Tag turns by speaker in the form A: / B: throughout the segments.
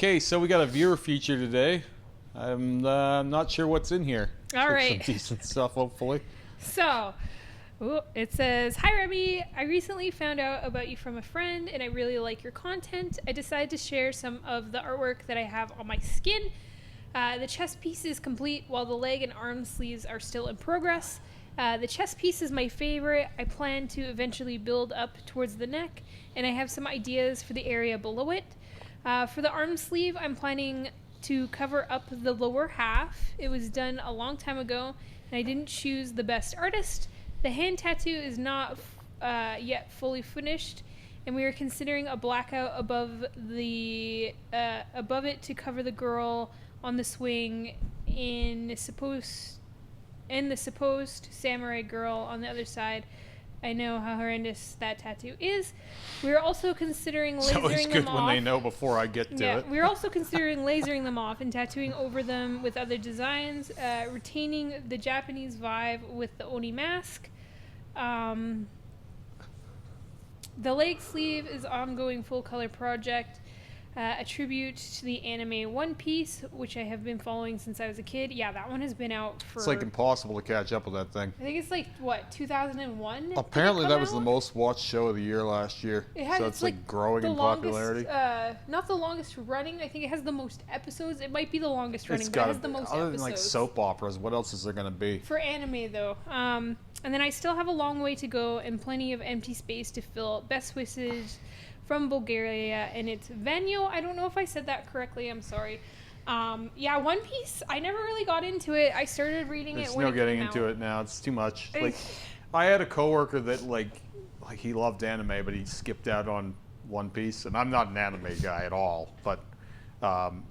A: Okay, so we got a viewer feature today. I'm not sure what's in here.
B: All right.
A: Some decent stuff, hopefully.
B: So, it says, "Hi Remy, I recently found out about you from a friend and I really like your content. I decided to share some of the artwork that I have on my skin. The chest piece is complete while the leg and arm sleeves are still in progress. The chest piece is my favorite. I plan to eventually build up towards the neck, and I have some ideas for the area below it. For the arm sleeve, I'm planning to cover up the lower half. It was done a long time ago, and I didn't choose the best artist. The hand tattoo is not yet fully finished, and we are considering a blackout above it to cover the girl on the swing and the supposed samurai girl on the other side. I know how horrendous that tattoo is. We're also considering lasering them off.
A: It's always good when they know before I get to it.
B: We're also considering lasering them off and tattooing over them with other designs, retaining the Japanese vibe with the Oni mask. The leg sleeve is ongoing full color project. A tribute to the anime One Piece, which I have been following since I was a kid. Yeah, that one has been out for...
A: It's like impossible to catch up with that thing.
B: I think it's like, 2001?
A: Apparently that was the most watched show of the year last year. So it's like growing in popularity.
B: Not the longest running. I think it has the most episodes. It might be the longest running, but it has the most
A: other
B: episodes.
A: Than like soap operas, what else is there going to be?
B: For anime, though. And then I still have a long way to go and plenty of empty space to fill. Best wishes from Bulgaria, and it's Vanyo. I don't know if I said that correctly. I'm sorry. Yeah, One Piece. I never really got into it. I started reading it when it came out.
A: There's no getting into it now. It's too much. Like, I had a coworker that like he loved anime, but he skipped out on One Piece. And I'm not an anime guy at all, but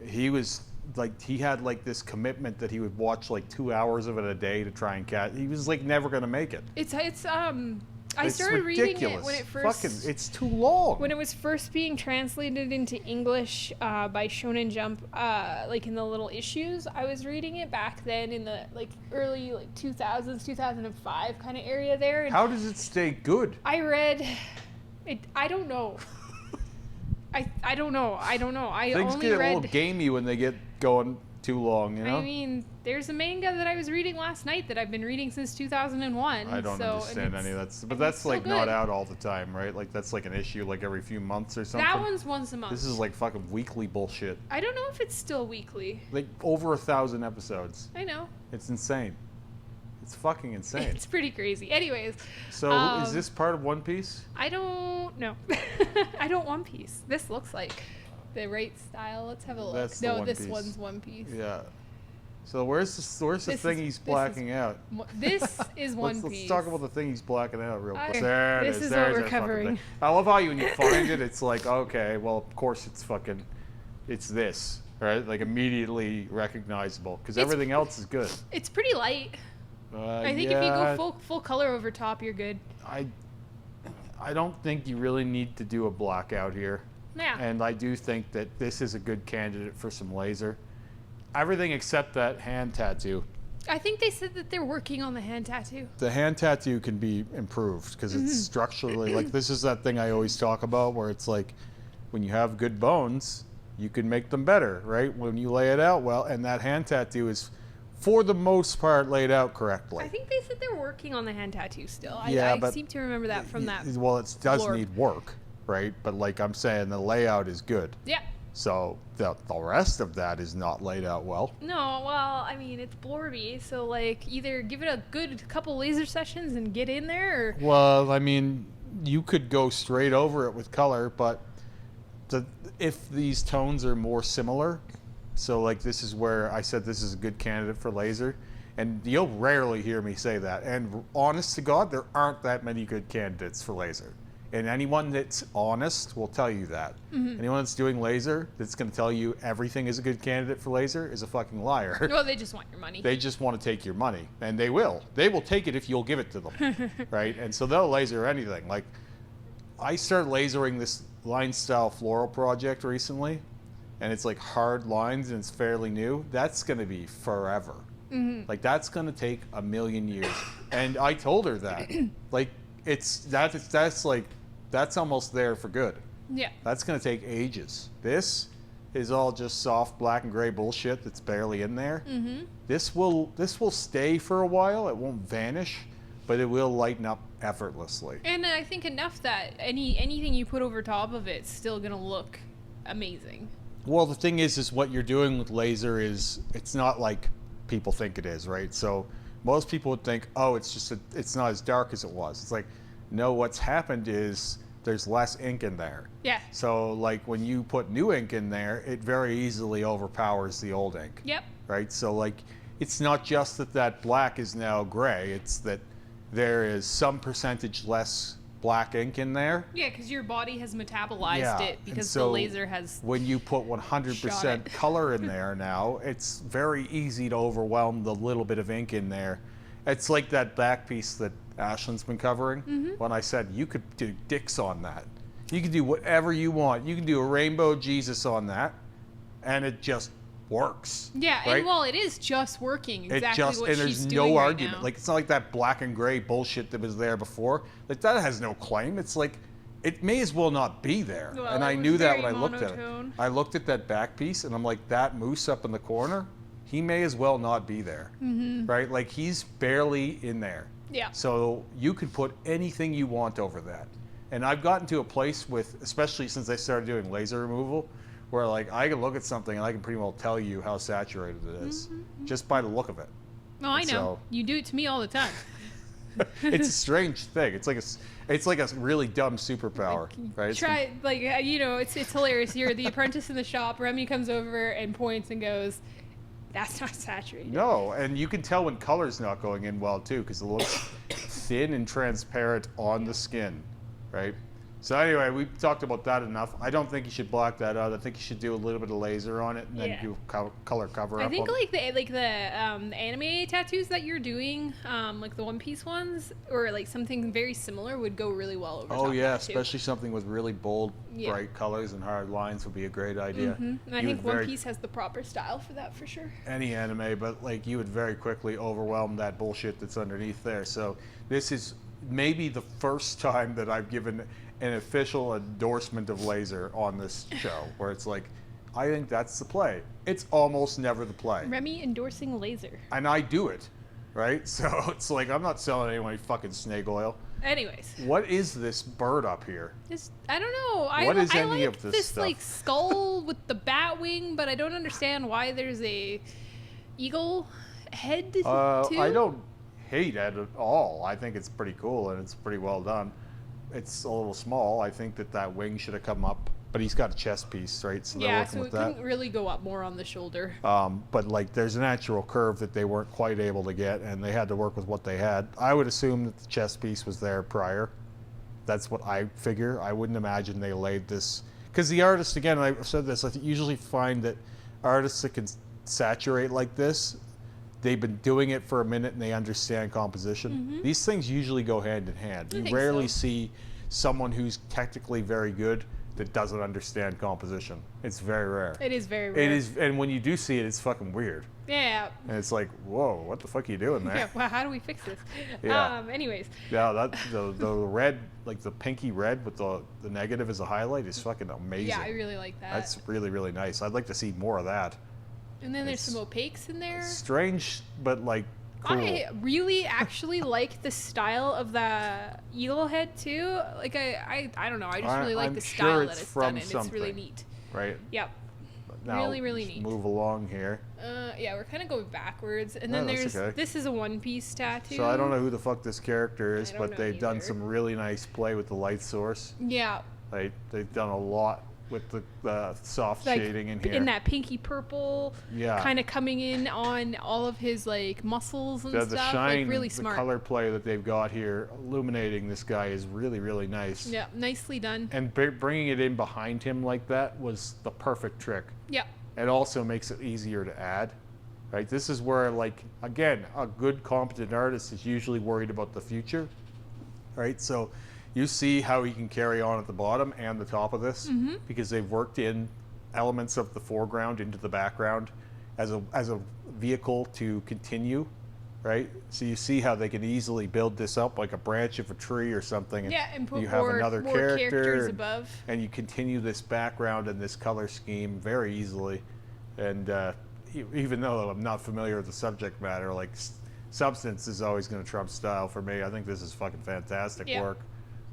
A: he was like he had like this commitment that he would watch like 2 hours of it a day to try and catch. He was like never gonna make it.
B: I started reading it when it first...
A: it's too long.
B: When it was first being translated into English by Shonen Jump, like in the little issues, I was reading it back then in the like early 2000s, 2005 kind of area there. And
A: how does it stay good?
B: I read it. I don't know. I don't know.
A: Things get a little gamey when they get going too long, you know?
B: I mean, there's a manga that I was reading last night that I've been reading since 2001.
A: I don't understand any of that. But that's like not out all the time, right? Like that's like an issue like every few months or something.
B: That one's once a month.
A: This is like fucking weekly bullshit.
B: I don't know if it's still weekly.
A: Like over 1,000 episodes.
B: I know.
A: It's insane. It's fucking insane.
B: It's pretty crazy. Anyways.
A: So is this part of One Piece?
B: I don't know. I don't One Piece. This looks like the right style. Let's have a look.
A: That's
B: this one's One Piece.
A: Yeah. So where's the thing he's blacking out?
B: This is One Piece.
A: Let's talk about the thing he's blacking out real quick.
B: This is what we're covering.
A: I love how when you find it, it's like, okay, well, of course it's this, right? Like immediately recognizable because everything else is good.
B: It's pretty light. I think if you go full color over top, you're good.
A: I don't think you really need to do a blackout here.
B: Yeah.
A: And I do think that this is a good candidate for some laser. Everything except that hand tattoo.
B: I think they said that they're working on the hand tattoo.
A: The hand tattoo can be improved because it's structurally, like this is that thing I always talk about where it's like when you have good bones, you can make them better, right? When you lay it out well, and that hand tattoo is for the most part laid out correctly.
B: I think they said they're working on the hand tattoo still.
A: Yeah,
B: I seem to remember that from that.
A: Well, it does need work, right? But like I'm saying, the layout is good.
B: Yeah.
A: So the rest of that is not laid out well.
B: No, well, I mean, it's blurby, so like either give it a good couple laser sessions and get in there, or...
A: Well, I mean, you could go straight over it with color, but if these tones are more similar, so like this is where I said this is a good candidate for laser, and you'll rarely hear me say that, and honest to God, there aren't that many good candidates for laser. And anyone that's honest will tell you that. Mm-hmm. Anyone that's doing laser that's going to tell you everything is a good candidate for laser is a fucking liar.
B: Well, they just want your money.
A: They just want to take your money. And they will. They will take it if you'll give it to them. Right? And so they'll laser anything. Like, I started lasering this line style floral project recently. And it's like hard lines and it's fairly new. That's going to be forever. Mm-hmm. Like, that's going to take 1,000,000 years. And I told her that. Like, that's almost there for good.
B: Yeah.
A: That's going to take ages. This, is all just soft black and gray bullshit that's barely in there.
B: Mm-hmm.
A: This will stay for a while. It won't vanish, but it will lighten up effortlessly.
B: And I think enough that anything you put over top of it's still gonna look amazing.
A: Well, the thing is what you're doing with laser is it's not like people think it is, right? So most people would think, oh, it's not as dark as it was. It's like, no, what's happened is there's less ink in there.
B: Yeah.
A: So like when you put new ink in there, it very easily overpowers the old ink.
B: Yep.
A: Right? So like it's not just that black is now gray, it's that there is some percentage less black ink in there.
B: Yeah, because your body has metabolized
A: Yeah,
B: it because
A: and so
B: the laser has.
A: when you put 100% color in there now, it's very easy to overwhelm the little bit of ink in there. It's like that back piece that Ashlyn's been covering. When I said you could do dicks on that. You can do whatever you want. You can do a rainbow Jesus on that, and it just works.
B: Yeah,
A: right?
B: and well, it is just working exactly what
A: and
B: she's
A: there's
B: doing
A: no
B: right
A: argument.
B: now.
A: Like it's not like that black and gray bullshit that was there before. Like that has no claim. It's like it may as well not be there.
B: Well,
A: and
B: it
A: I
B: was
A: knew that when
B: very
A: I looked at it.
B: monotone.
A: I looked at that back piece and I'm like, that moose up in the corner, he may as well not be there. Right? Like he's barely in there.
B: Yeah.
A: So you can put anything you want over that. And I've gotten to a place with, especially since I started doing laser removal, where like I can look at something and I can pretty well tell you how saturated it is just by the look of it.
B: Oh, I know.
A: So-
B: You do it to me all the time.
A: It's a strange thing. It's like a really dumb superpower, right?
B: Try it's hilarious. You're the apprentice in the shop. Remy comes over and points and goes, "That's not saturated."
A: No, and you can tell when color's not going in well too, because it looks thin and transparent on the skin, right? So anyway, we've talked about that enough. I don't think you should block that out. I think you should do a little bit of laser on it and then
B: Yeah.
A: do color cover up.
B: I think
A: on it.
B: the anime tattoos that you're doing, like the One Piece ones, or like something very similar would go really well over.
A: Oh
B: top
A: yeah,
B: of that, too.
A: especially something with really bold,
B: Yeah.
A: bright colors and hard lines would be a great idea.
B: And I
A: You
B: think
A: would
B: One Piece has the proper style for that for sure.
A: any anime, but like you would very quickly overwhelm that bullshit that's underneath there. So this is maybe the first time that I've given an official endorsement of laser on this show, where it's like, I think that's the play. It's almost never the play,
B: Remy endorsing laser.
A: and I do it, right? So it's like I'm not selling anyone fucking snake oil.
B: Anyways,
A: What is this bird up here?
B: I don't know.
A: What is
B: I
A: any
B: like
A: of this stuff?
B: like skull with the bat wing, but I don't understand why there's a eagle head too.
A: I don't hate it at all. I think it's pretty cool and it's pretty well done. It's a little small. I think that wing should have come up, but he's got a chest piece, right? So they're
B: Yeah,
A: working
B: so it
A: with that.
B: couldn't really go up more on the shoulder.
A: But like, there's a natural curve that they weren't quite able to get, and they had to work with what they had. I would assume that the chest piece was there prior. That's what I figure. I wouldn't imagine they laid this, because the artist, again, I've said this, I usually find that artists that can saturate like this, they've been doing it for a minute and they understand composition. These things usually go hand in hand. You
B: think
A: rarely
B: so.
A: see someone who's technically very good that doesn't understand composition. It's very rare.
B: It is very rare.
A: It is, and when you do see it, it's fucking weird.
B: Yeah.
A: And it's like, whoa, what the fuck are you doing there?
B: Yeah. Well, how do we fix this?
A: Yeah.
B: Anyways.
A: Yeah, that the red, like the pinky red with the negative as a highlight is fucking amazing.
B: Yeah, I really like that.
A: That's really, really nice. I'd like to see more of that.
B: And then there's
A: it's-
B: some opaques in there.
A: Strange, but like cool.
B: I really actually like the style of the eagle head too. Like I don't know. I just really like
A: I'm
B: the
A: sure
B: style
A: it's
B: that it's
A: from
B: done, and it's really
A: something.
B: neat.
A: Right?
B: Yep.
A: Now,
B: Really, really
A: let's
B: neat.
A: Move along here.
B: Yeah, we're kind of going backwards, and
A: No,
B: then
A: that's
B: there's
A: okay.
B: this is a One Piece tattoo.
A: So I don't know who the fuck this character is,
B: I don't
A: but
B: know
A: they've done
B: either.
A: some really nice play with the light source.
B: Yeah,
A: They've done a lot with the soft
B: like
A: shading in here.
B: in that pinky purple.
A: Yeah.
B: Kind of coming in on all of his like muscles and
A: the
B: stuff.
A: shine,
B: like really
A: the
B: smart.
A: color play that they've got here, illuminating this guy is really, really nice.
B: Yeah, nicely done.
A: And bringing it in behind him like that was the perfect trick.
B: Yeah.
A: It also makes it easier to add, right? This is where, like, again, a good, competent artist is usually worried about the future, right? So you see how he can carry on at the bottom and the top of this because they've worked in elements of the foreground into the background as a vehicle to continue right? So you see how they can easily build this up like a branch of a tree or something.
B: Yeah, and put
A: you have another
B: more
A: character
B: characters above.
A: and you continue this background and this color scheme very easily. And even though I'm not familiar with the subject matter, like substance is always going to trump style for me. I think this is fucking fantastic work.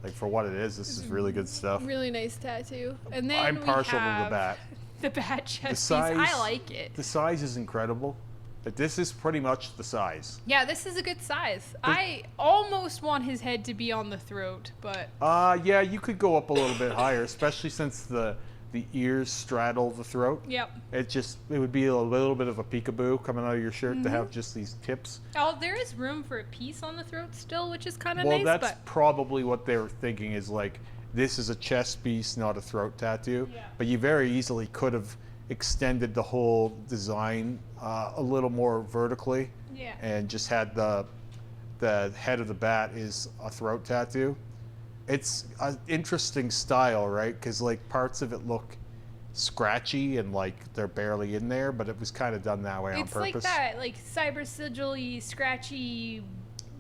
A: Like for what it is, this is really good stuff.
B: Really nice tattoo. And then
A: I'm partial to the
B: have
A: bat.
B: The bat chest
A: The
B: piece.
A: size,
B: I like it.
A: The size is incredible. But this is pretty much the size.
B: Yeah, this is a good size. I almost want his head to be on the throat, but
A: Yeah, you could go up a little bit higher, especially since the ears straddle the throat.
B: yep.
A: It would be a little bit of a peekaboo coming out of your shirt to have just these tips.
B: Oh, there is room for a piece on the throat still, which is kind of
A: Well,
B: nice.
A: that's
B: But
A: probably what they were thinking is like, this is a chest piece, not a throat tattoo.
B: Yeah.
A: But you very easily could have extended the whole design a little more vertically
B: yeah,
A: and just had the head of the bat is a throat tattoo. It's an interesting style, right? Because like parts of it look scratchy and like they're barely in there, but it was kind of done that way on
B: it's
A: purpose.
B: like that, like cyber sigil-y, scratchy,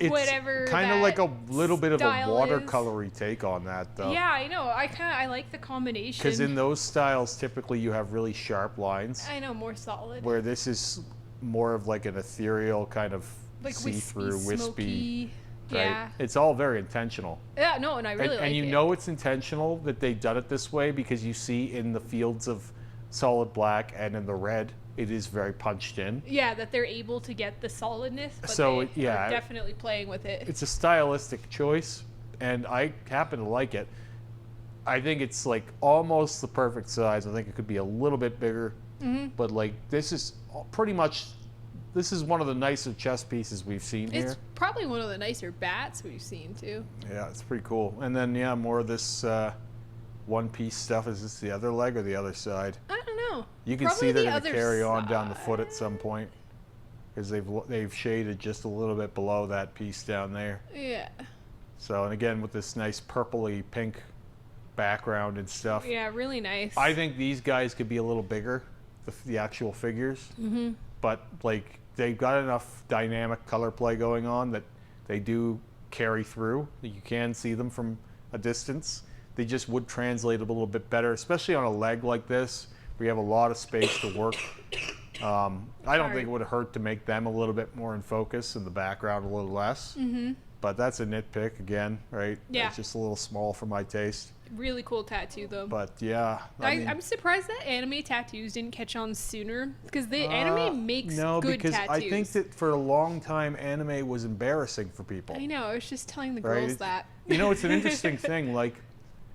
A: It's
B: whatever.
A: kind of
B: that
A: like a little bit of a
B: style is.
A: watercolory take on that, though.
B: Yeah, I know. I like the combination.
A: Because in those styles, typically you have really sharp lines,
B: I know, more solid.
A: where this is more of like an ethereal kind of
B: Like
A: see-through, wispy.
B: smoky.
A: Right?
B: Yeah.
A: It's all very intentional.
B: Yeah, no, and I really like
A: and you
B: it.
A: know it's intentional that they've done it this way because you see in the fields of solid black and in the red, it is very punched in.
B: Yeah, that they're able to get the solidness, but
A: So,
B: they
A: yeah,
B: are definitely playing with it.
A: It's a stylistic choice, and I happen to like it. I think it's like almost the perfect size. I think it could be a little bit bigger, but like this is pretty much. This is one of the nicer chest pieces we've seen here.
B: It's probably one of the nicer bats we've seen too.
A: Yeah, it's pretty cool. And then yeah, more of this one-piece stuff. Is this the other leg or the other side?
B: I don't know.
A: You can
B: Probably
A: see they're
B: the
A: going to
B: other
A: carry on down the foot at
B: side.
A: some point because they've shaded just a little bit below that piece down there.
B: Yeah.
A: So and again with this nice purpley pink background and stuff.
B: Yeah, really nice.
A: I think these guys could be a little bigger, the actual figures. Mm-hmm. But like they've got enough dynamic color play going on that they do carry through. You can see them from a distance. They just would translate a little bit better, especially on a leg like this. We have a lot of space to work. I don't think it would hurt to make them a little bit more in focus and the background a little less. Mm-hmm. But that's a nitpick again, right?
B: Yeah.
A: It's just a little small for my taste.
B: Really cool tattoo though.
A: But yeah,
B: I'm surprised that anime tattoos didn't catch on sooner because the anime makes
A: no,
B: good
A: because
B: tattoos.
A: I think that for a long time anime was embarrassing for people.
B: I know. I was just telling the
A: Right?
B: girls that.
A: You know, it's an interesting thing. Like,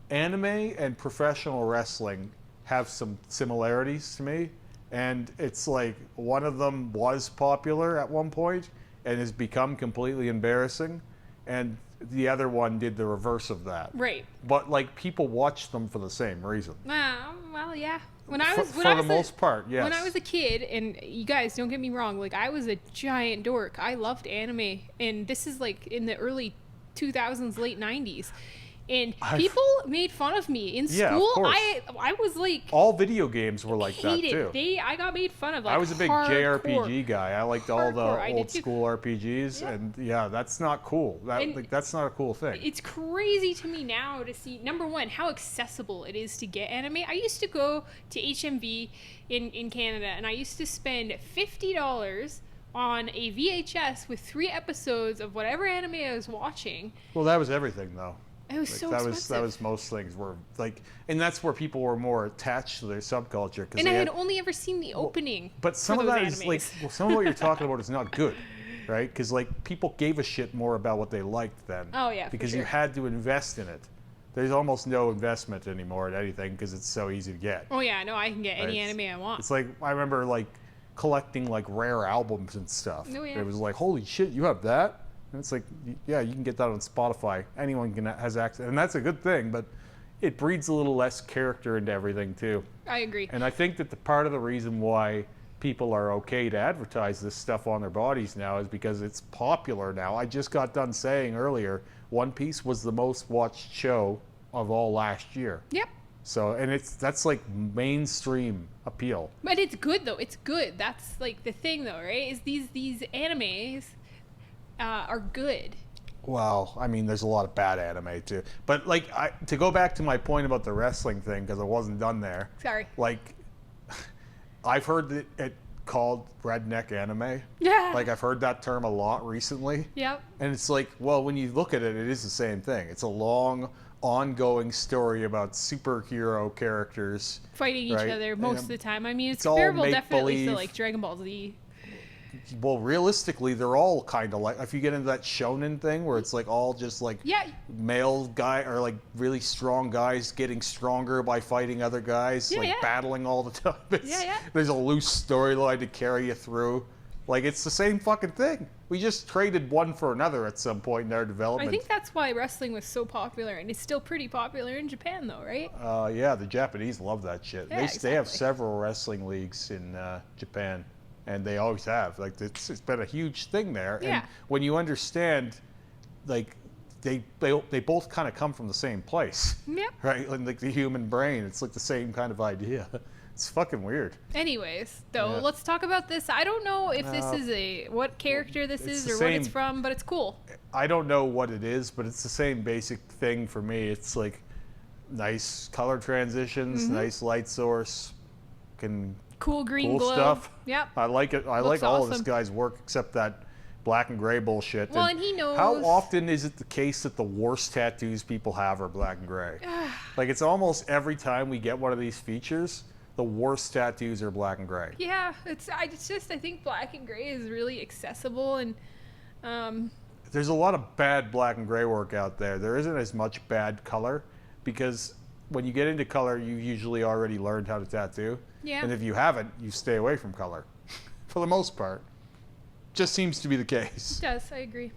A: anime and professional wrestling have some similarities to me, and it's like one of them was popular at one point and has become completely embarrassing, and the other one did the reverse of that.
B: Right.
A: But like people watch them for the same reason.
B: Well, yeah. When I was
A: For the most part, yes.
B: When I was a kid, and you guys don't get me wrong, like I was a giant dork. I loved anime, and this is like in the early 2000s, late 90s. And people made fun of me in
A: Yeah, of
B: school.
A: course.
B: I was like
A: all video games were like that
B: hated.
A: too.
B: I got made fun of. Like,
A: I was a big
B: hardcore.
A: JRPG guy. I liked all the
B: Hardcore. I did
A: old
B: too.
A: school RPGs,
B: Yeah.
A: and yeah, that's not cool.
B: And
A: That's not a cool thing.
B: It's crazy to me now to see, number one, how accessible it is to get anime. I used to go to HMV in Canada, and I used to spend $50 on a VHS with 3 episodes of whatever anime I was watching.
A: Well, that was everything, though.
B: It was
A: Like,
B: so
A: that
B: expensive.
A: that was most things were like, and that's where people were more attached to their subculture.
B: And I had only ever seen the opening.
A: But some
B: for
A: of
B: those
A: that is like,
B: animes.
A: well, some of what you're talking about is not good, right? Because like people gave a shit more about what they liked then.
B: Oh, yeah, for
A: Because
B: sure.
A: you had to invest in it. There's almost no investment anymore in anything because it's so easy to get.
B: Oh yeah, no, I can get any
A: Right.
B: anime I want.
A: It's like I remember like collecting like rare albums and stuff.
B: Oh, yeah.
A: It was like, holy shit, you have that? And it's like, yeah, you can get that on Spotify. Anyone has access, and that's a good thing. But it breeds a little less character into everything too.
B: I agree.
A: And I think that the part of the reason why people are okay to advertise this stuff on their bodies now is because it's popular now. I just got done saying earlier, One Piece was the most watched show of all last year.
B: Yep.
A: So, and that's like mainstream appeal.
B: But it's good though. It's good. That's like the thing though, right? Is these animes, are good.
A: Well, I mean, there's a lot of bad anime too. But like, to go back to my point about the wrestling thing, because I wasn't done there.
B: Sorry.
A: Like, I've heard it called redneck anime.
B: Yeah.
A: Like, I've heard that term a lot recently.
B: Yep.
A: And it's like, well, when you look at it, it is the same thing. It's a long, ongoing story about superhero characters
B: Fighting each
A: right?
B: other most of the time. I mean, it's
A: all
B: comparable definitely
A: make-believe.
B: to like Dragon Ball Z.
A: Well, realistically, they're all kind of like, if you get into that shonen thing where it's like all just like
B: Yeah.
A: male guy or like really strong guys getting stronger by fighting other guys,
B: Yeah,
A: like
B: yeah.
A: battling all the time.
B: Yeah.
A: There's a loose storyline to carry you through. Like, it's the same fucking thing. We just traded one for another at some point in our development.
B: I think that's why wrestling was so popular, and it's still pretty popular in Japan, though, right?
A: Yeah, the Japanese love that shit.
B: Yeah,
A: They have
B: exactly.
A: several wrestling leagues in Japan, and they always have. Like, it's been a huge thing there.
B: Yeah.
A: And when you understand, like, they both kind of come from the same place,
B: Yep.
A: right? Like the human brain, it's like the same kind of idea. It's fucking weird.
B: Anyways, though,
A: Yeah.
B: let's talk about this. I don't know if this
A: No.
B: is what character this
A: It's
B: is
A: the
B: or what it's
A: same-
B: from, but it's cool.
A: I don't know what it is, but it's the same basic thing for me. It's like nice color transitions,
B: Mm-hmm.
A: nice light source, can
B: Cool green
A: cool
B: glow.
A: stuff.
B: Yep.
A: I like it. I
B: Looks
A: like all of this
B: awesome.
A: guy's work except that black and gray bullshit.
B: Well, and he knows.
A: How often is it the case that the worst tattoos people have are black and gray? Like, it's almost every time we get one of these features, the worst tattoos are black and gray.
B: Yeah, I think black and gray is really accessible, and
A: There's a lot of bad black and gray work out there. There isn't as much bad color because when you get into color, you usually already learned how to tattoo.
B: Yeah.
A: And if you haven't, you stay away from color for the most part. Just seems to be the case.
B: it does. I agree.